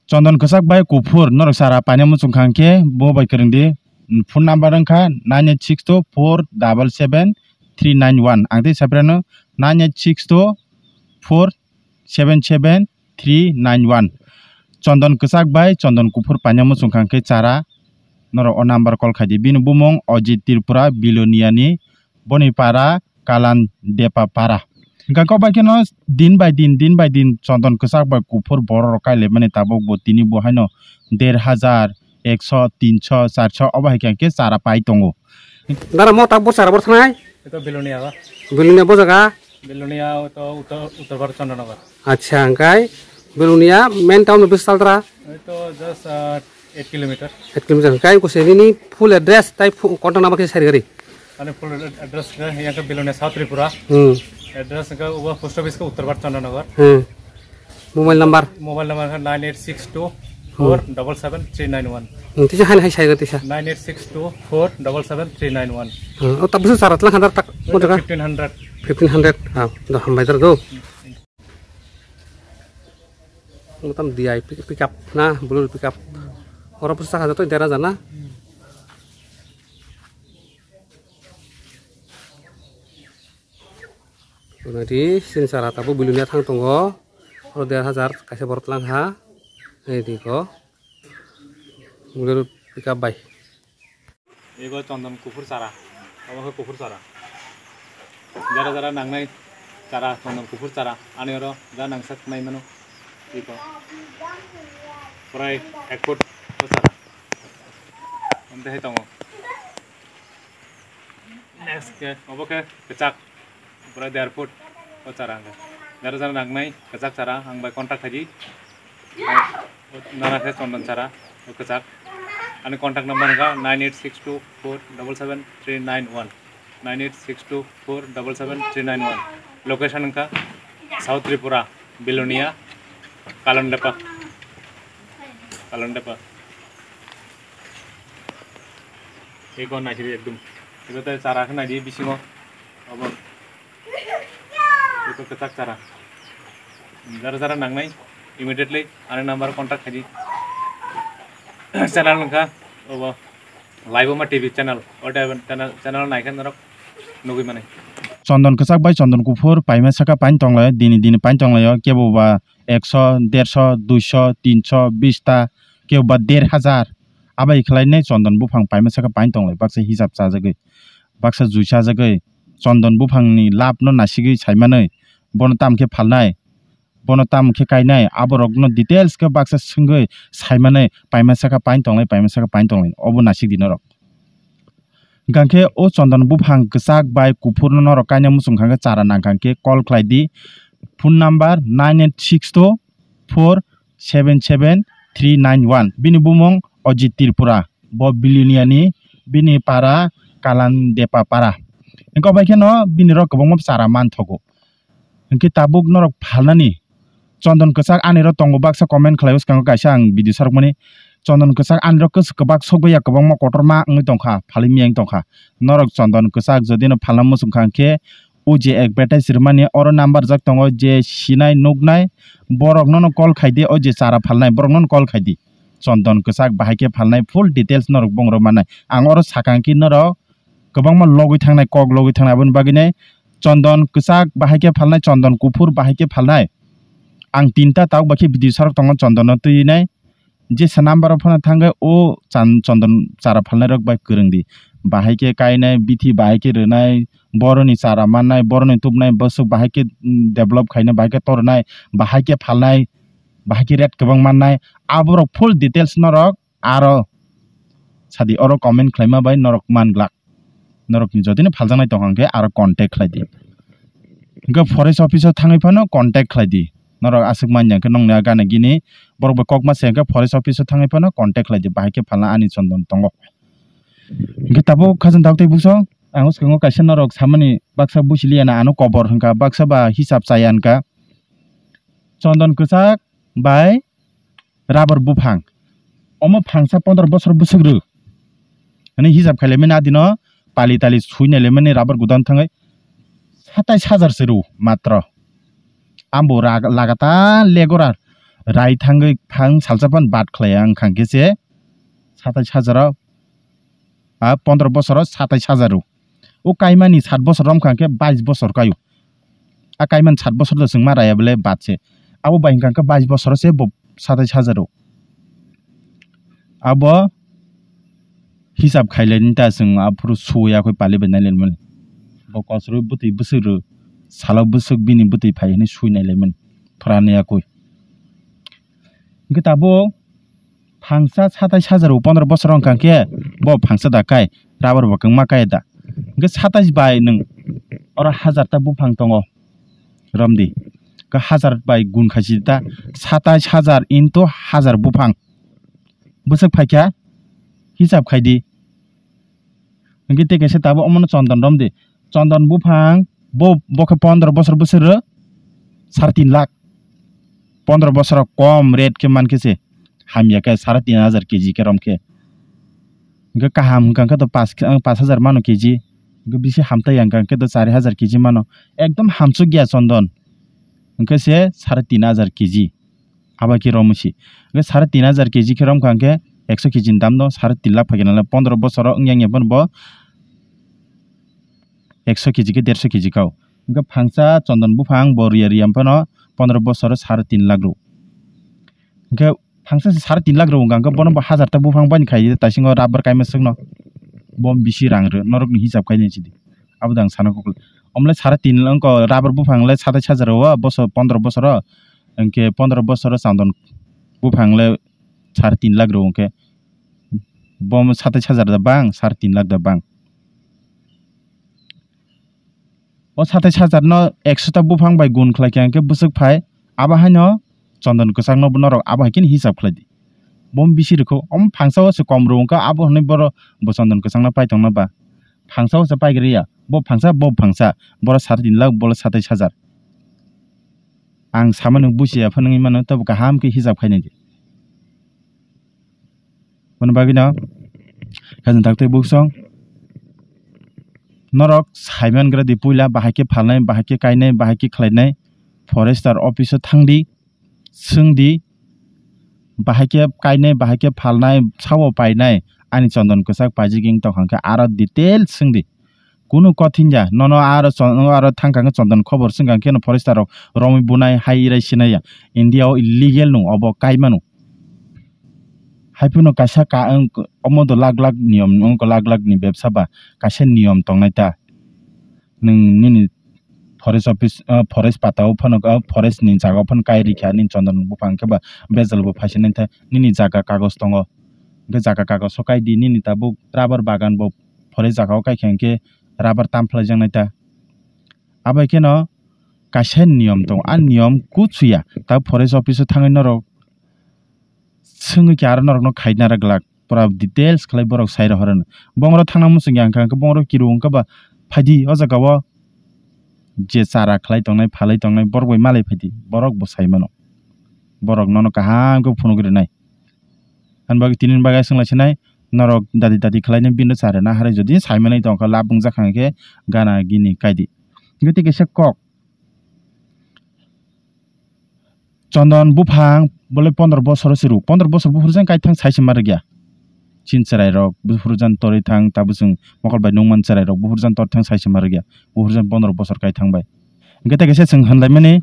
Chondon kesak bai kufur norok sara panya muchung khangke bo bai kerengdi phone number angkha 9862477391 angti sabrano 9862477391 Chondon kesak bai chondon kufur panya muchung khangke chara norok o number call khadi bini bumong Ojit Tripura Biloniani Bonipara Kalan Depa Para Gako bai keno din by din chondon kesak bai kufur borok kaile mane tabok bo tini bo haino 1500 100 300 400 oba hekangke chara pai tongo Dara mo tak bor chara bor thanai itu Bilonia ba Belunia bo jaga Bilonia itu Uttar Bharat Chandanagar acha angkai Belunia main town besal tra itu just 8 kilometer 8 kilometer kai ko ini full address tai contact number ke share gari आणि full address यहाँ का Bilonia South Tripura address का वो post office का Uttar Bharat Chandanagar mobile number का 9862477391 tisa han hai share tisa 9862477391 oh tak besar syarat lah hantar tak mo jaga 1500 ha dah hambai ter go mutam DI pick up nah belum pick up orang pusaka jatuh daerah sana Jadi sin syarat apa Bilonia thang tunggo kalau 1000 kasih borot lang ha ini ko mulai pick up bay ego chondon kufur sara abo kufur sara jara nangnai sara chondon kufur sara ani oro da nangsak nai mano iko prai ekport sara onte he tongo next ke abo ke kecak prai airport sara angka jara nangnai kecak sara ang bay kontak haji nara ke chondon sara kecak आणि contact number का 9862477391 9862477391 location का south Tripura Belonia कालंडेपा एक और नाची एकदम itu teh cara kena di bisingo apa itu ketak cara jara nangnai immediately ane number contact haji channel ka obo live ma TV channel oda channel naikan norok nugi mane chondon kesak bai chondon kufur paima saka pain tonglay dini pain tonglay kebo ba 100 150 200 320 ta kebo ba 1000 abai khlai nei chondon bufang paima saka pain tonglay baksa hisab chajagai baksa juisa jagai chondon bufang ni lab no nasigi saimanai bon tamke phalnai bono tam ke kainai aborok no details ke baksa sungoi saimane paima saka pain tonglai obo nasik dinorok gangke o chondon bufang kesak bai kufur no norok kaina musung khanga chara nangkangke call khlaidi phone number 9862477391 bini bumong Ojit Tripura bo Biloniani bini para Kalan Depa Para engko bai keno bini rok kobong chara man thogo engke tabuk norok phalnani chondon kesak aniro tongo baksa comment khlaius kango kaisa ang video sarkmani chondon kesak aniro kebak sokbaya kobangma kotorma ngi tongkha phalimiang tongkha norok chondon kesak jodino phalna musung khangke uje advertise rmani oro number jak tongo je sinai nugnai borok nono call khaidi o je chara phalnai borok nono call khaidi chondon kesak bahaike phalnai full details norok bongro manai ang oro sakangki norok kobangma logoi thangnai kok logoi thangnai abon bagine chondon kesak bahaike phalnai chondon kufur bahaike phalnai ang tinta tauk baki video sarok tongo chondon tui nai je number phone thangai o chondon chara phalnai rok bai kurungdi bahaike kainai bithi bahaike renai boroni chara mannai boroni tupnai bosuk bahaike develop khainai bahaike tornai bahaike phalnai bahaike red kobang mannai aborok full details norok aro sadi oro comment khlaima bai norok manglak norok ni jodine phaljangnai tongangke aro contact khlaidi ga forest office thangai phano contact khlaidi norok asuk manya ke nongna gana gini borok ba kokma sengke forest office thangai phano contact khlaidi bahaike phalna ani chondon tongo ge tabo khajan dakte buso angos kango kaisa norok samani baksa busiliana anu kobor hangka baksa ba hisab chayanka chondon kesak bai rubber bufang omo phangsa 15 bosor busugru ani hisab khailemena dino pali tali suine lemani rubber gudan thangai 27000 seru matra ambo lagata legorar rai thangai phang salchapan bat khlai ang khangke se 27,000 15 বছর 27,000 ও কাইমানি 7 বছর রম খাঙ্কে 22 বছর কায়ু আ caiman 7 বছর তো जों মারায়া বলে বাতছে আবো বাইন খাঙ্কে 22 বছর সে 27,000 আবো হিসাব খাইলেনি তা जों আফরু সুয়া কই পালি বেনাইলেন বকসরু বুতি বছর সালাw বছক বিনি বুতি ফাইনি সুইনাইলেমন ফরানিয়া কই গতাবো ফাংসা 27,000 15 বছর খাঙ্কে ব ফাংসা দাকাই রাবার বকং মাকাय दा 27 बाय नों और 1000 ता बुफां दङ रमदि 1000 बाय गुन खासि दा 27,000 इनटु 1000 बुफां बोसक फाइका हिसाब खायदि नोंगे तेकेसे ताबो अमन चन्दन रमदि चन्दन बुफां बके 15 बছর बोसोर 3.5 लाख 15 बছर कम रेट के मानकेसे हामिया के 3,500 केजी के रमके kaham gangka to 5,000 mano keji bisi hamta yang gangka to 4,000 keji mano ekdom hamsu gya chondon gangka se 3,500 keji aba ki romusi 3,500 keji ke rom gangke 100 keji dam no 3.5 lakh phaginala 15 বছর ngyang yebon bo 100 keji ke 150 keji kau gangka phangsa chondon bufang bo riam pano 15 বছর 3.5 lakh ro gangka फांसा 3.5 lakh रौ गांगा बन 1000 ता बुफां बानि खाइ तासिङो राबर काइमा सगनो बम बिसि रां र नरक नि हिसाब खाइने छिदि आबदां सानको अमले 3.5 लाख राबर बुफांले 27,000 वा 15 বছর अंके 15 বছর चन्दन बुफांले 3.5 लाख रौ अंके बम 27,000 दा बां 3.5 लाख दा बां ओ 27,000 न 100 ता बुफां बाय गुन खलाके अंके बुसक फाय आबा हानो चन्दन कसang no bonoro abo hakin hisab khladi bom bisirko phangsa se komro ka abo hne boro bo चन्दन कसang na paitong na ba phangsa se paigriya bo phangsa boro 3.5 lakh bolo 27,000 ang samanu busiya phanangi mano tab kaham ke hisab khaine di bon bagina kazan takte buksong norok saiman gradi puila bahake phalnai bahake kainai bahake khlainai forester office thangdi सोंदि बाहाके कायनाय बाहाके फालनाय सावो पाइनाय आनि चन्दन कसाक पाजिगिं तखांके आरो detail सोंदि कुनु कथिनजा ननो आरो थांखांगे चन्दन खबर सोंगांके न forester रमि बुनाय high रायसिनाया इन्डियाव illegal नु अब कायमानु हाइपुनो कासा का अमदो लाख लाख नियम अंक लाख लाख नि बेबसाबा कासे नियम तंनायता नों निनि फरेस्ट ऑफिस फरेस्ट पाताव फनक फरेस्ट नि जागा फन कायरिखा नि चन्दन बुफां केबा बेजल बो फासिनै था निनि जागा कागज दङ बे जागा कागज सकाय दि निनि ताबो राबर बागान बो फरेस्ट जागाव कायखेंके राबर तामफ्ला जंनायता आबाय केन कासे नियम दं आ नियम कुछुया ता फरेस्ट ऑफिस थाङै नर सोङै के आरो नरनो खायना रगलाक पुरा डिटेल्स खलाय बरक साइर हरन बंगरो थांना मुसुंगि आंखांके बंगरो किरुंका बा फायदि अ जागाव जे चारा खलाय तंनाय फालाय तंनाय बरगय मालाय फायदि बरक बसायमानो बरक ननो काहामको फुनुग्रिनाय हनबाग तिनिन बागाय सोंलायसिनाय नरक दादि दादि खलायने बिनो चारे ना हारे जदि सायमानाय दंखा लाबुं जाखांके गाना गिनि कायदि गतिके से कक चन्दन बुफां बोले 15 বছর सिरु 15 বছর बुफुरजों कायथां साइसे मार गया चिन चराय रक बुफुरजों तरै थां ताबुजों मखलबाय नंमान चराय रक बुफुरजों तरथां साइसे मार गया बुफुरजों 15 বছর कायथांबाय गतिके से जों होनलायमाने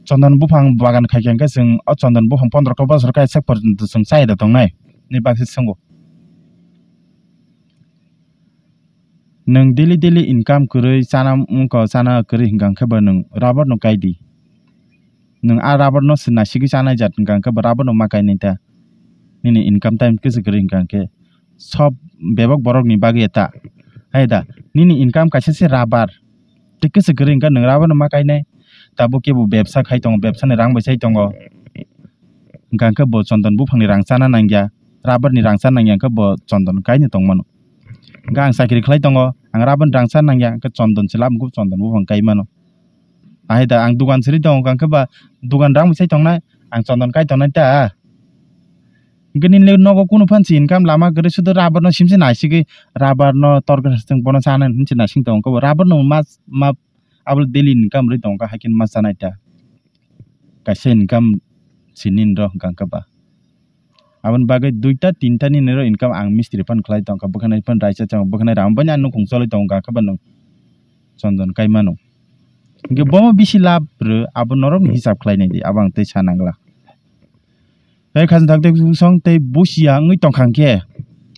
चन्दन बुफां बागान खायखेंके जों अ चन्दन बुफां 15 বছর कायसेक पर्यन्त जों सायदा दंनाय नि बाक्से संगो नों डेली इनकाम करै जाना मुंको जाना करै हिंगांखबा नों राबर न कायदि नों आ राबर न सिनासिगि जानाय जात हिंगांखबा राबर न माकायनैता निनि इनकाम टाइम केसे करै हिंगांके सब बेबक बरक नि बागै एता हायदा निनि इनकाम कायसे राबर टेकेसे करै हिंगा नों राबर न माकायनाय ताबो केबो बेबसा खाय दङ बेबसानि रां बैसाय दङ हिंगांखो बो चन्दन बुफांनि रां जाना नांगिया राबरनि रां जाना नांगियाखो बो चन्दन कायनो दंमानो गां साख्रि खलाय दङ आं राबन रां जाना नांगिया के चन्दन से लामखौ चन्दन बुफां कायमानो आयदा आं दुकान सरि दङ गांखो बा दुकान रां बैसाय दंनाय आं चन्दन काय दंनाय ता गनिले नगो कुनु फानसि इनकाम लामा गरे सुद राबर न सिमसे नासिगि राबर न तरगरजों बन जाना हिनसे नासिं दङ को राबर न मा आबल डेली इनकाम रि दङ का हाकिन मा जानायता कासे income sinin ro gangka ba abon bagai 2ta 3ta ni ro income ang mistri pan khlai tongka bokhanai pan raisa chang bokhanai ram bani anu khungsolai tong gangka ba nung chondon kaimano ge bomo bisi lab ro abon norok ni hisab khlai nai di abang tei sanangla tei khajin thakte song tei busia ngui tongkhangke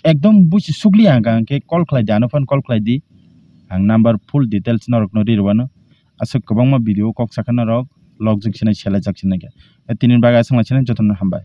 ekdom busi sugli angke call khlai di anu fan call khlai di ang number full details norok no rirwano asuk kwbangma video kok sakana rok logjik sinai selai jak sinai ke tinin baga asang lachina jotono hambai.